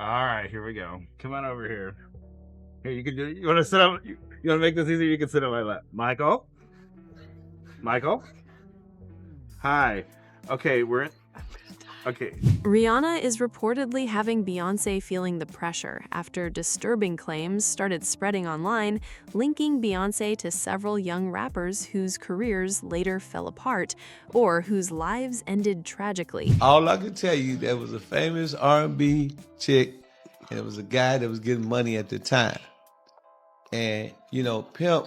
All right, here we go. Come on over here. Here, you can do. You want to sit up? You want to make this easier? You can sit on my lap. Michael. Michael. Hi. Okay, we're in. Okay. Rihanna is reportedly having Beyonce feeling the pressure after disturbing claims started spreading online, linking Beyonce to several young rappers whose careers later fell apart or whose lives ended tragically. All I can tell you, there was a famous R&B chick, and it was a guy that was getting money at the time. And, Pimp,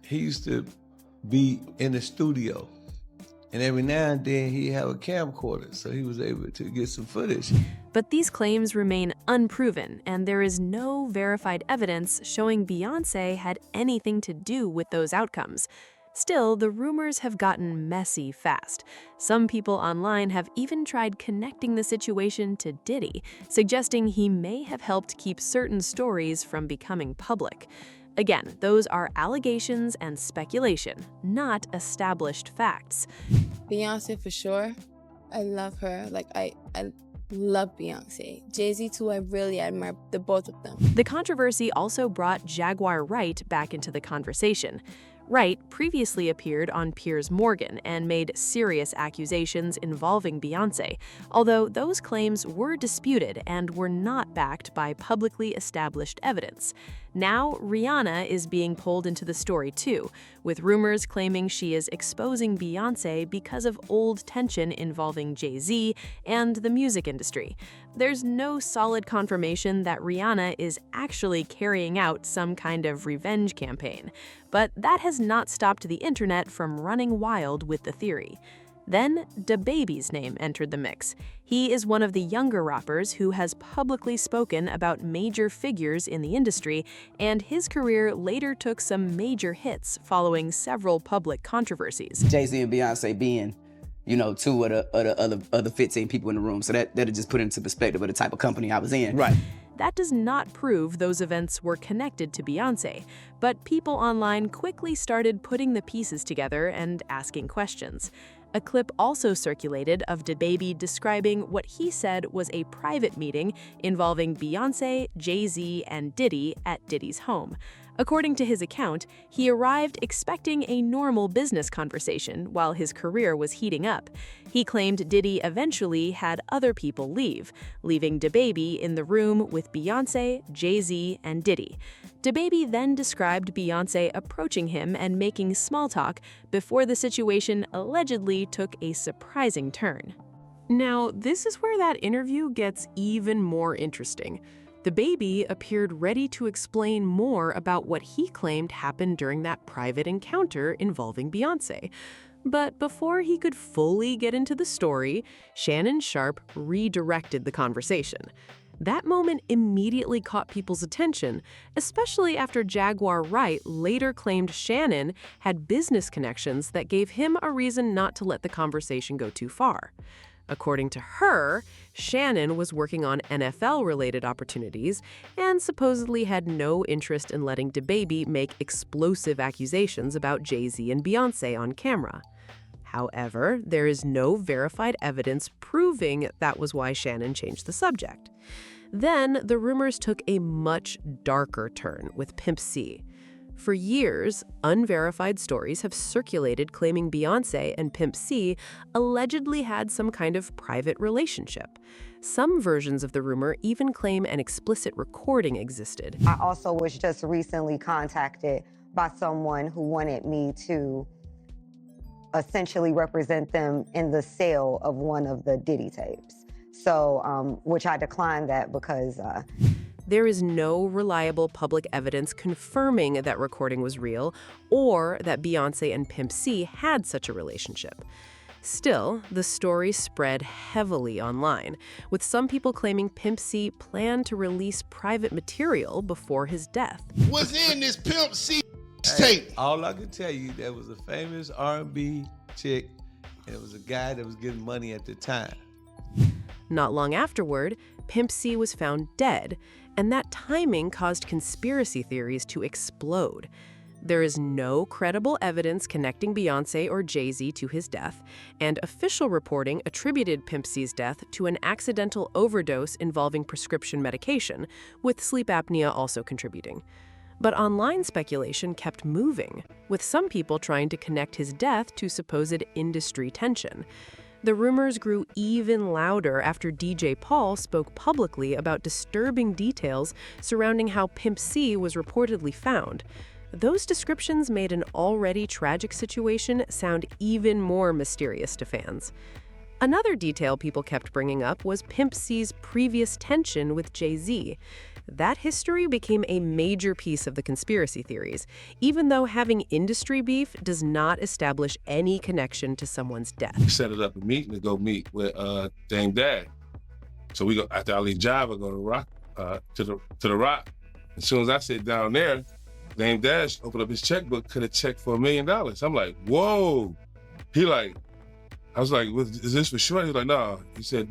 he used to be in the studio. And every now and then he'd have a camcorder, so he was able to get some footage. But these claims remain unproven, and there is no verified evidence showing Beyonce had anything to do with those outcomes. Still, the rumors have gotten messy fast. Some people online have even tried connecting the situation to Diddy, suggesting he may have helped keep certain stories from becoming public. Again, those are allegations and speculation, not established facts. Beyonce for sure. I love her. I love Beyonce. Jay-Z too, I really admire the both of them. The controversy also brought Jaguar Wright back into the conversation. Wright previously appeared on Piers Morgan and made serious accusations involving Beyonce, although those claims were disputed and were not backed by publicly established evidence. Now, Rihanna is being pulled into the story too, with rumors claiming she is exposing Beyonce because of old tension involving Jay-Z and the music industry. There's no solid confirmation that Rihanna is actually carrying out some kind of revenge campaign, but that has not stopped the internet from running wild with the theory. Then, DaBaby's name entered the mix. He is one of the younger rappers who has publicly spoken about major figures in the industry, and his career later took some major hits following several public controversies. Jay-Z and Beyonce being, two of the other 15 people in the room. So that'll just put into perspective of the type of company I was in. Right. That does not prove those events were connected to Beyonce, but people online quickly started putting the pieces together and asking questions. A clip also circulated of DaBaby describing what he said was a private meeting involving Beyonce, Jay-Z, and Diddy at Diddy's home. According to his account, he arrived expecting a normal business conversation while his career was heating up. He claimed Diddy eventually had other people leave, leaving DaBaby in the room with Beyonce, Jay-Z, and Diddy. DaBaby then described Beyonce approaching him and making small talk before the situation allegedly took a surprising turn. Now, this is where that interview gets even more interesting. DaBaby appeared ready to explain more about what he claimed happened during that private encounter involving Beyonce. But before he could fully get into the story, Shannon Sharpe redirected the conversation. That moment immediately caught people's attention, especially after Jaguar Wright later claimed Shannon had business connections that gave him a reason not to let the conversation go too far. According to her, Shannon was working on NFL-related opportunities and supposedly had no interest in letting DaBaby make explosive accusations about Jay-Z and Beyonce on camera. However, there is no verified evidence proving that was why Shannon changed the subject. Then, the rumors took a much darker turn with Pimp C. For years, unverified stories have circulated claiming Beyonce and Pimp C allegedly had some kind of private relationship. Some versions of the rumor even claim an explicit recording existed. I also was just recently contacted by someone who wanted me to essentially represent them in the sale of one of the Diddy tapes. So, which I declined that because... There is no reliable public evidence confirming that recording was real or that Beyonce and Pimp C had such a relationship. Still, the story spread heavily online, with some people claiming Pimp C planned to release private material before his death. What's in this Pimp C tape? All I can tell you, there was a famous R&B chick, and it was a guy that was getting money at the time. Not long afterward, Pimp C was found dead, and that timing caused conspiracy theories to explode. There is no credible evidence connecting Beyonce or Jay-Z to his death, and official reporting attributed Pimp C's death to an accidental overdose involving prescription medication, with sleep apnea also contributing. But online speculation kept moving, with some people trying to connect his death to supposed industry tension. The rumors grew even louder after DJ Paul spoke publicly about disturbing details surrounding how Pimp C was reportedly found. Those descriptions made an already tragic situation sound even more mysterious to fans. Another detail people kept bringing up was Pimp C's previous tension with Jay-Z. That history became a major piece of the conspiracy theories, even though having industry beef does not establish any connection to someone's death. We set it up a meeting to go meet with Dame Dad. So we go, after I leave Java, go to Rock, to the Rock. As soon as I sit down there, Dame Dash opened up his checkbook, cut a check for $1 million. I'm like, whoa. I was like, is this for sure? He was like, no. He said,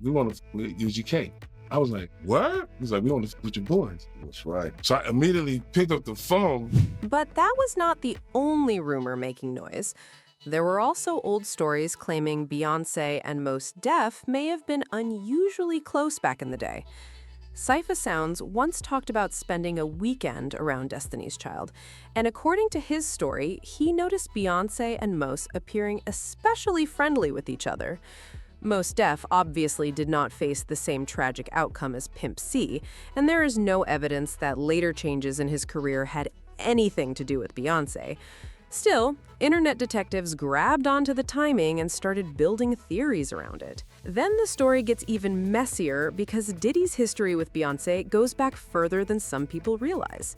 we want to use UGK. I was like, what? He's like, we want to with your boys. That's right. So I immediately picked up the phone. But that was not the only rumor making noise. There were also old stories claiming Beyonce and Mos Def may have been unusually close back in the day. Cypher Sounds once talked about spending a weekend around Destiny's Child, and according to his story, he noticed Beyonce and Mos appearing especially friendly with each other. Mos Def obviously did not face the same tragic outcome as Pimp C, and there is no evidence that later changes in his career had anything to do with Beyonce. Still, internet detectives grabbed onto the timing and started building theories around it. Then the story gets even messier because Diddy's history with Beyonce goes back further than some people realize.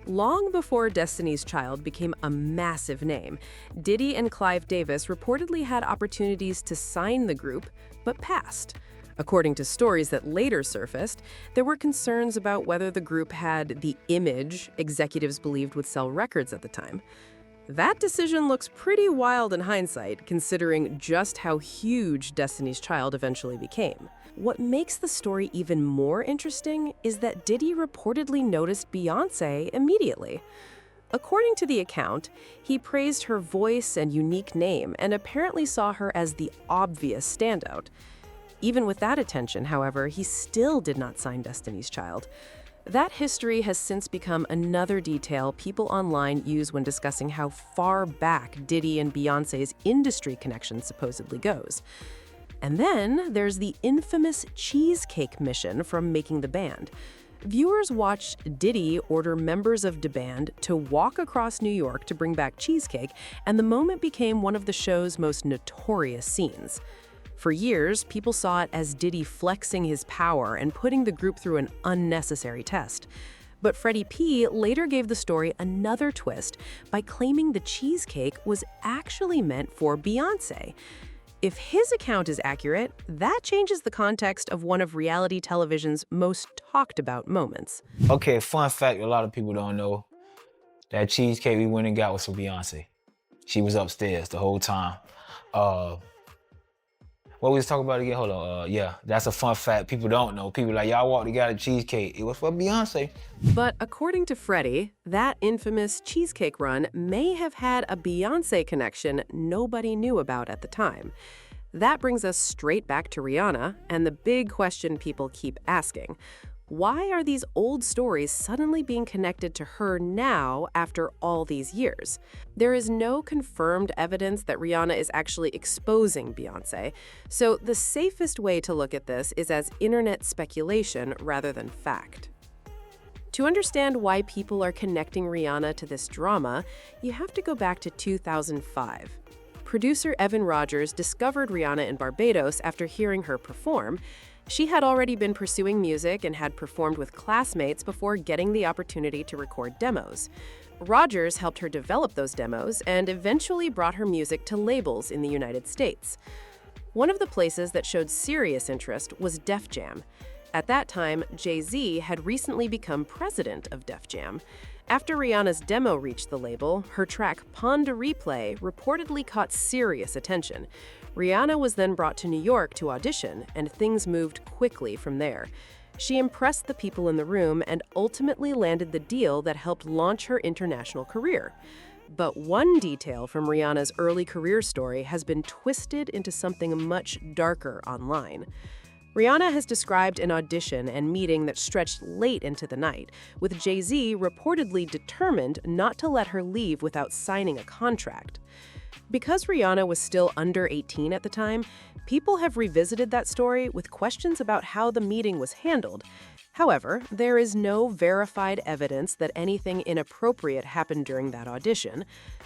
Long before Destiny's Child became a massive name, Diddy and Clive Davis reportedly had opportunities to sign the group, but passed. According to stories that later surfaced, there were concerns about whether the group had the image executives believed would sell records at the time. That decision looks pretty wild in hindsight, considering just how huge Destiny's Child eventually became. What makes the story even more interesting is that Diddy reportedly noticed Beyonce immediately. According to the account, he praised her voice and unique name and apparently saw her as the obvious standout. Even with that attention, however, he still did not sign Destiny's Child. That history has since become another detail people online use when discussing how far back Diddy and Beyonce's industry connection supposedly goes. And then there's the infamous cheesecake mission from Making the Band. Viewers watched Diddy order members of the band to walk across New York to bring back cheesecake, and the moment became one of the show's most notorious scenes. For years, people saw it as Diddy flexing his power and putting the group through an unnecessary test. But Freddie P. later gave the story another twist by claiming the cheesecake was actually meant for Beyonce. If his account is accurate, that changes the context of one of reality television's most talked about moments. Okay, fun fact a lot of people don't know, that cheesecake we went and got was for Beyonce. She was upstairs the whole time. What we was talking about again? Hold on. Yeah, that's a fun fact people don't know. People like, y'all walked together cheesecake. It was for Beyonce. But according to Freddie, that infamous cheesecake run may have had a Beyonce connection nobody knew about at the time. That brings us straight back to Rihanna and the big question people keep asking. Why are these old stories suddenly being connected to her now after all these years? There is no confirmed evidence that Rihanna is actually exposing Beyonce, so the safest way to look at this is as internet speculation rather than fact. To understand why people are connecting Rihanna to this drama, you have to go back to 2005. Producer Evan Rogers discovered Rihanna in Barbados after hearing her perform. She had already been pursuing music and had performed with classmates before getting the opportunity to record demos. Rogers helped her develop those demos and eventually brought her music to labels in the United States. One of the places that showed serious interest was Def Jam. At that time, Jay-Z had recently become president of Def Jam. After Rihanna's demo reached the label, her track Pon de Replay reportedly caught serious attention. Rihanna was then brought to New York to audition, and things moved quickly from there. She impressed the people in the room and ultimately landed the deal that helped launch her international career. But one detail from Rihanna's early career story has been twisted into something much darker online. Rihanna has described an audition and meeting that stretched late into the night, with Jay-Z reportedly determined not to let her leave without signing a contract. Because Rihanna was still under 18 at the time, people have revisited that story with questions about how the meeting was handled. However, there is no verified evidence that anything inappropriate happened during that audition.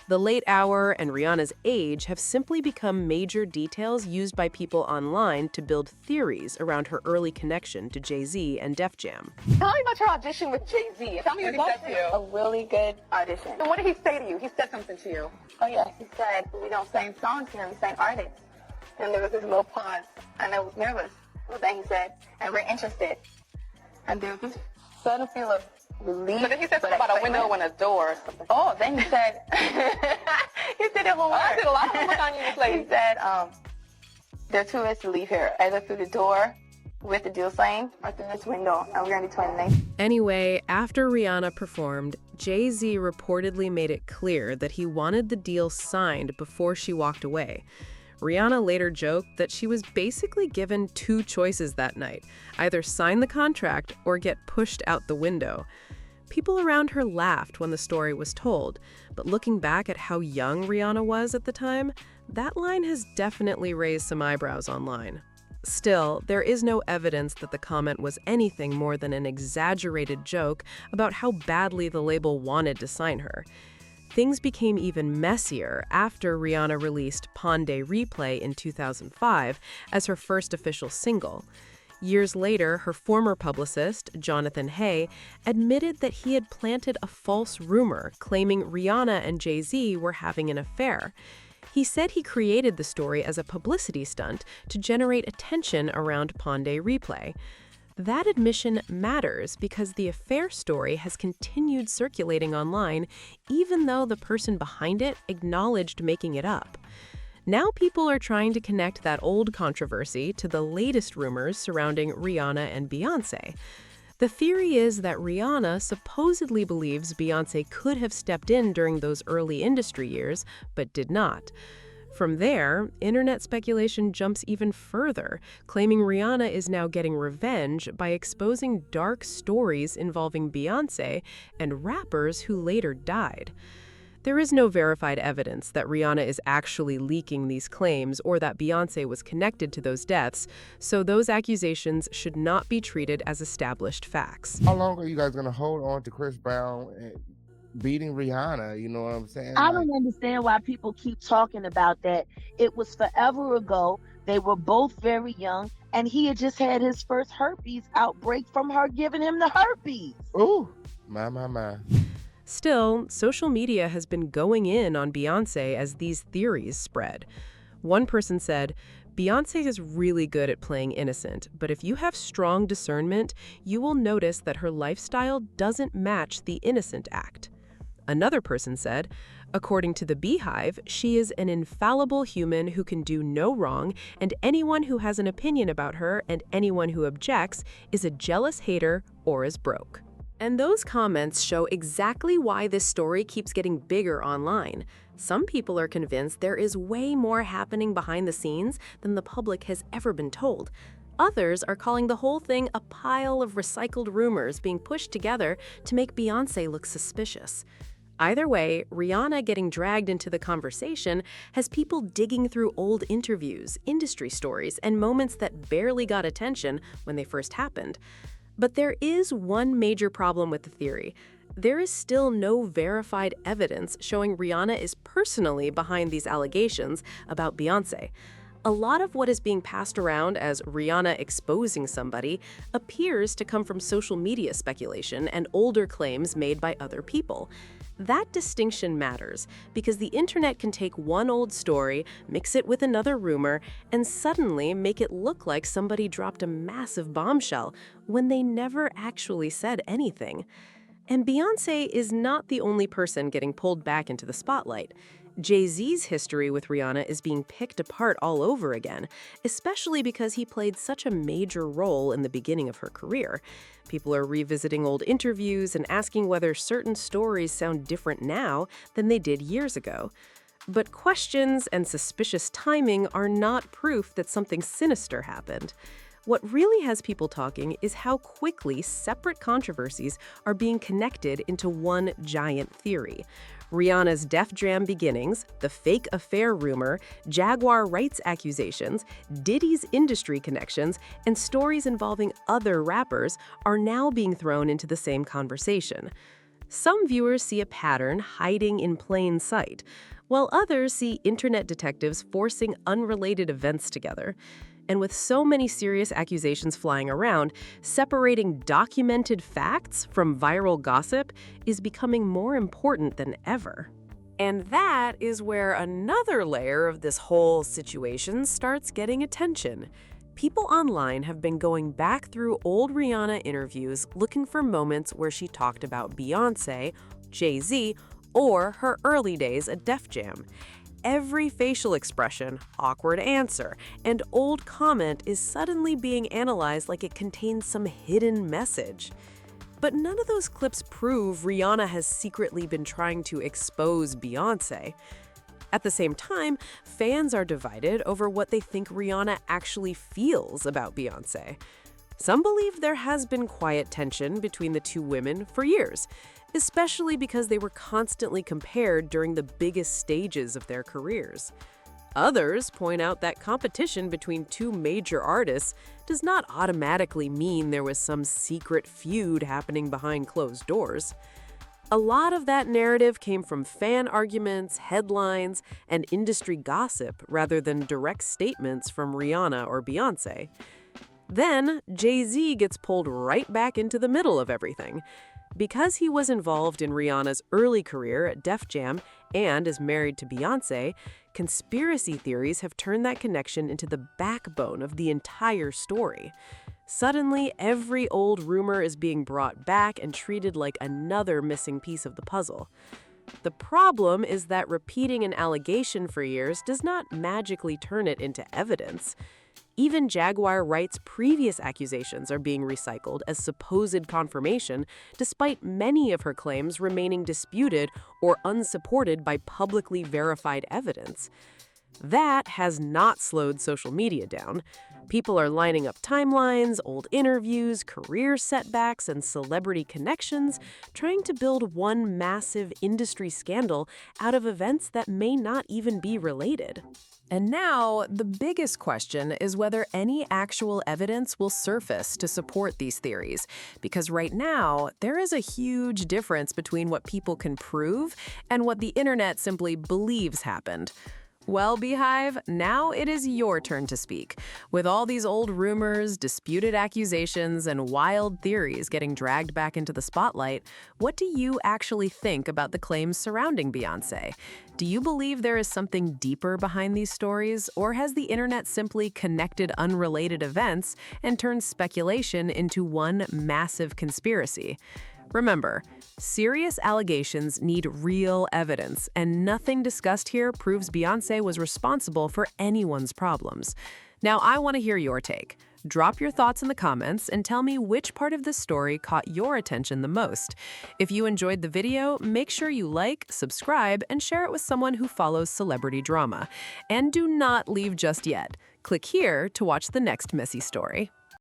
The late hour and Rihanna's age have simply become major details used by people online to build theories around her early connection to Jay-Z and Def Jam. Tell me about your audition with Jay-Z. Tell me what he said to you. A really good audition. And what did he say to you? He said something to you. Oh yeah, he said, we don't sing songs here, we sing artists. And there was this little pause, and I was nervous. But then he said, and we're interested. And there was this sudden feel of relief. But then he said something about a window and a door or something. Oh, then he said, he said it whole word. I did a lot of homework on you this lady. He said, there are two ways to leave here, either through the door with the deal signed or through this window, and we're going to be 29. Anyway, after Rihanna performed, Jay-Z reportedly made it clear that he wanted the deal signed before she walked away. Rihanna later joked that she was basically given two choices that night, either sign the contract or get pushed out the window. People around her laughed when the story was told, but looking back at how young Rihanna was at the time, that line has definitely raised some eyebrows online. Still, there is no evidence that the comment was anything more than an exaggerated joke about how badly the label wanted to sign her. Things became even messier after Rihanna released Pon de Replay in 2005 as her first official single. Years later, her former publicist, Jonathan Hay, admitted that he had planted a false rumor claiming Rihanna and Jay-Z were having an affair. He said he created the story as a publicity stunt to generate attention around Pon de Replay. That admission matters because the affair story has continued circulating online even though the person behind it acknowledged making it up. Now people are trying to connect that old controversy to the latest rumors surrounding Rihanna and Beyonce. The theory is that Rihanna supposedly believes Beyonce could have stepped in during those early industry years, but did not. From there, internet speculation jumps even further, claiming Rihanna is now getting revenge by exposing dark stories involving Beyonce and rappers who later died. There is no verified evidence that Rihanna is actually leaking these claims or that Beyonce was connected to those deaths, so those accusations should not be treated as established facts. How long are you guys going to hold on to Chris Brown and beating Rihanna? You know what I'm saying? I don't understand why people keep talking about that. It was forever ago. They were both very young, and he had just had his first herpes outbreak from her giving him the herpes. Ooh, my. Still, social media has been going in on Beyonce as these theories spread. One person said, Beyonce is really good at playing innocent, but if you have strong discernment, you will notice that her lifestyle doesn't match the innocent act. Another person said, according to the Beehive, she is an infallible human who can do no wrong, and anyone who has an opinion about her and anyone who objects is a jealous hater or is broke. And those comments show exactly why this story keeps getting bigger online. Some people are convinced there is way more happening behind the scenes than the public has ever been told. Others are calling the whole thing a pile of recycled rumors being pushed together to make Beyonce look suspicious. Either way, Rihanna getting dragged into the conversation has people digging through old interviews, industry stories, and moments that barely got attention when they first happened. But there is one major problem with the theory. There is still no verified evidence showing Rihanna is personally behind these allegations about Beyonce. A lot of what is being passed around as Rihanna exposing somebody appears to come from social media speculation and older claims made by other people. That distinction matters because the internet can take one old story, mix it with another rumor, and suddenly make it look like somebody dropped a massive bombshell when they never actually said anything. And Beyonce is not the only person getting pulled back into the spotlight. Jay-Z's history with Rihanna is being picked apart all over again, especially because he played such a major role in the beginning of her career. People are revisiting old interviews and asking whether certain stories sound different now than they did years ago. But questions and suspicious timing are not proof that something sinister happened. What really has people talking is how quickly separate controversies are being connected into one giant theory. Rihanna's Def Jam beginnings, the fake affair rumor, Jaguar rights accusations, Diddy's industry connections, and stories involving other rappers are now being thrown into the same conversation. Some viewers see a pattern hiding in plain sight, while others see internet detectives forcing unrelated events together. And with so many serious accusations flying around, separating documented facts from viral gossip is becoming more important than ever. And that is where another layer of this whole situation starts getting attention. People online have been going back through old Rihanna interviews looking for moments where she talked about Beyonce, Jay-Z, or her early days at Def Jam. Every facial expression, awkward answer, and old comment is suddenly being analyzed like it contains some hidden message. But none of those clips prove Rihanna has secretly been trying to expose Beyonce. At the same time, fans are divided over what they think Rihanna actually feels about Beyonce. Some believe there has been quiet tension between the two women for years, especially because they were constantly compared during the biggest stages of their careers. Others point out that competition between two major artists does not automatically mean there was some secret feud happening behind closed doors. A lot of that narrative came from fan arguments, headlines, and industry gossip rather than direct statements from Rihanna or Beyonce. Then, Jay-Z gets pulled right back into the middle of everything. Because he was involved in Rihanna's early career at Def Jam and is married to Beyonce, conspiracy theories have turned that connection into the backbone of the entire story. Suddenly, every old rumor is being brought back and treated like another missing piece of the puzzle. The problem is that repeating an allegation for years does not magically turn it into evidence. Even Jaguar Wright's previous accusations are being recycled as supposed confirmation, despite many of her claims remaining disputed or unsupported by publicly verified evidence. That has not slowed social media down. People are lining up timelines, old interviews, career setbacks, and celebrity connections, trying to build one massive industry scandal out of events that may not even be related. And now, the biggest question is whether any actual evidence will surface to support these theories. Because right now, there is a huge difference between what people can prove and what the internet simply believes happened. Well, Beehive, now it is your turn to speak. With all these old rumors, disputed accusations, and wild theories getting dragged back into the spotlight, what do you actually think about the claims surrounding Beyonce? Do you believe there is something deeper behind these stories, or has the internet simply connected unrelated events and turned speculation into one massive conspiracy? Remember, serious allegations need real evidence, and nothing discussed here proves Beyonce was responsible for anyone's problems. Now, I want to hear your take. Drop your thoughts in the comments and tell me which part of this story caught your attention the most. If you enjoyed the video, make sure you like, subscribe, and share it with someone who follows celebrity drama. And do not leave just yet. Click here to watch the next messy story.